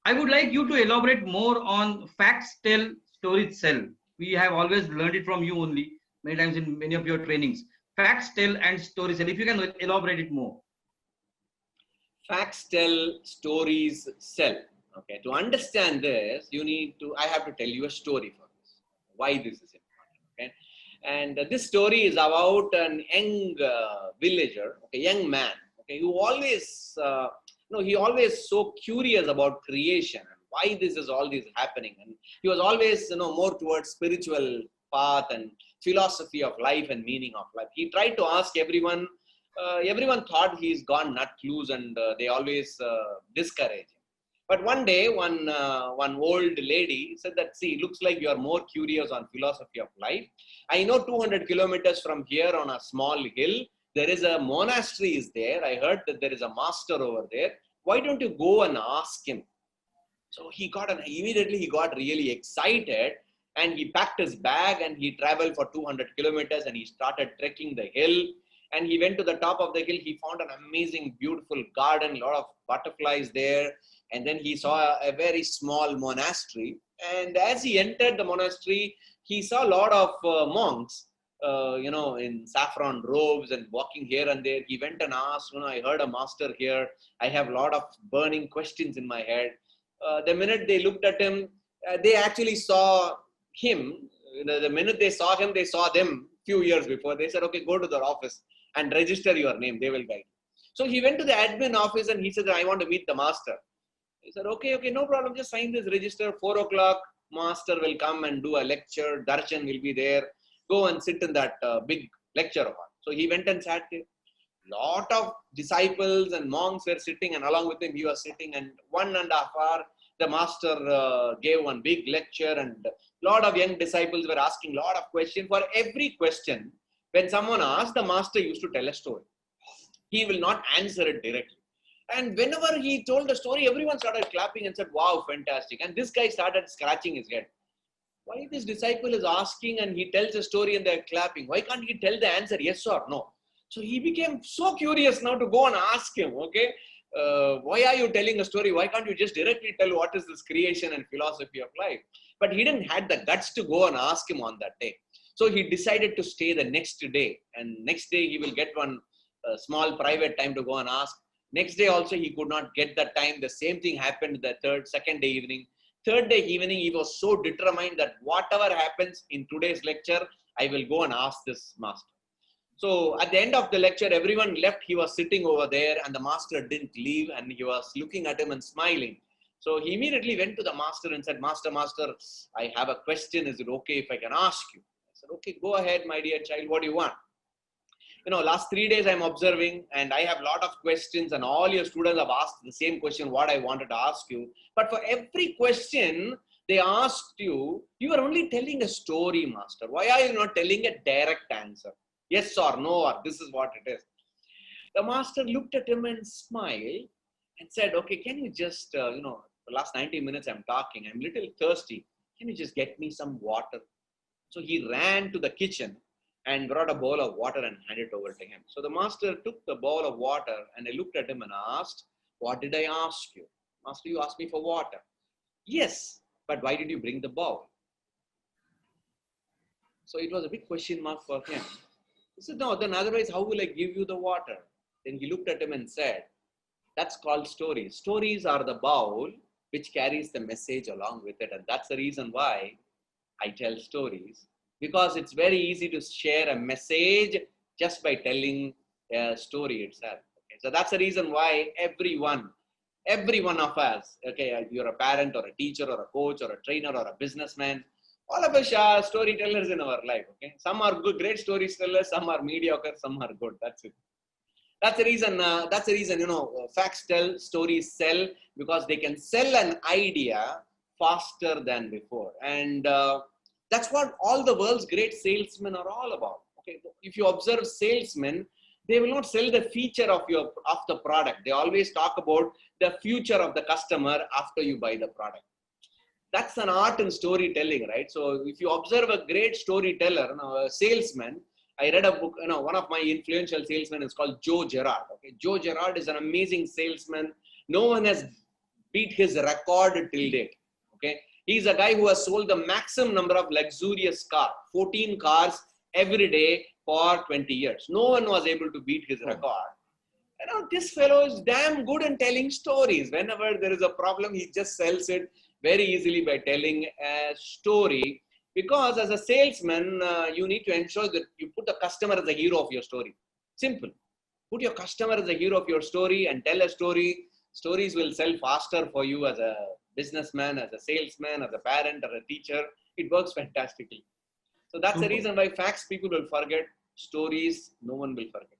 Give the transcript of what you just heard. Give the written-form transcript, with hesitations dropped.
I would like you to elaborate more on facts tell, stories sell. We have always learned it from you only, many times in many of your trainings. Facts tell and stories sell. If you can elaborate it more. Facts tell, stories sell. Okay, to understand this, I have to tell you a story for this. Why this is important. Okay, and this story is about an young villager, okay, young man, okay, who always, he always so curious about creation and why this is all this happening, and he was always, more towards spiritual path and philosophy of life and meaning of life. He tried to ask everyone. Everyone thought he's gone nut loose, and they always discourage him. But one day, one old lady said that, see, looks like you are more curious on philosophy of life. I know 200 kilometers from here on a small hill, there is a monastery is there. I heard that there is a master over there. Why don't you go and ask him? So immediately he got really excited, and he packed his bag and he traveled for 200 kilometers and he started trekking the hill. And he went to the top of the hill. He found an amazing, beautiful garden, a lot of butterflies there. And then he saw a very small monastery. And as he entered the monastery, he saw a lot of monks, in saffron robes and walking here and there. He went and asked, I heard a master here. I have a lot of burning questions in my head. The minute they looked at him, they actually saw him. The minute they saw him, they saw them few years before. They said, okay, go to their office and register your name. They will guide you. So he went to the admin office and he said, I want to meet the master. He said, okay, no problem. Just sign this register. 4 o'clock, master will come and do a lecture. Darshan will be there. Go and sit in that big lecture hall. So he went and sat there. Lot of disciples and monks were sitting, and along with him he was sitting, and 1.5 hours the master gave one big lecture, and a lot of young disciples were asking a lot of questions. For every question, when someone asked, the master used to tell a story. He will not answer it directly. And whenever he told the story, everyone started clapping and said, wow, fantastic. And this guy started scratching his head. Why this disciple is asking and he tells a story and they're clapping? Why can't he tell the answer, yes or no? So he became so curious now to go and ask him, okay, why are you telling a story? Why can't you just directly tell what is this creation and philosophy of life? But he didn't have the guts to go and ask him on that day. So he decided to stay the next day. And next day he will get one small private time to go and ask. Next day also he could not get that time. The same thing happened the second day evening. Third day evening, he was so determined that whatever happens in today's lecture, I will go and ask this master. So at the end of the lecture, everyone left. He was sitting over there and the master didn't leave, and he was looking at him and smiling. So he immediately went to the master and said, Master, I have a question. Is it okay if I can ask you? I said, okay, go ahead, my dear child. What do you want? Last 3 days I'm observing and I have a lot of questions, and all your students have asked the same question, what I wanted to ask you. But for every question they asked you, you are only telling a story, master. Why are you not telling a direct answer? Yes or no, or this is what it is. The master looked at him and smiled and said, okay, can you just, the last 90 minutes I'm talking, I'm a little thirsty. Can you just get me some water? So he ran to the kitchen and brought a bowl of water and handed it over to him. So the master took the bowl of water and I looked at him and asked, what did I ask you? Master, you asked me for water. Yes, but why did you bring the bowl? So it was a big question mark for him. He said, no, then otherwise how will I give you the water? Then he looked at him and said, that's called stories. Stories are the bowl which carries the message along with it. And that's the reason why I tell stories. Because it's very easy to share a message just by telling a story itself. Okay? So that's the reason why every one of us, okay, you're a parent or a teacher or a coach or a trainer or a businessman, all of us are storytellers in our life. Okay, some are good, great storytellers, some are mediocre, some are good. That's it. That's the reason. Facts tell, stories sell, because they can sell an idea faster than before. And that's what all the world's great salesmen are all about. Okay, if you observe salesmen, they will not sell the feature of the product. They always talk about the future of the customer after you buy the product. That's an art in storytelling, right? So if you observe a great storyteller, a salesman, I read a book, one of my influential salesmen is called Joe Gerard. Okay, Joe Gerard is an amazing salesman. No one has beat his record till date. Okay, he's a guy who has sold the maximum number of luxurious cars, 14 cars every day for 20 years. No one was able to beat his record. You know, this fellow is damn good in telling stories. Whenever there is a problem, he just sells it very easily by telling a story. Because as a salesman, you need to ensure that you put the customer as the hero of your story. Simple. Put your customer as the hero of your story and tell a story. Stories will sell faster for you as a businessman, as a salesman, as a parent, or a teacher. It works fantastically. So that's the reason why facts people will forget. Stories, no one will forget.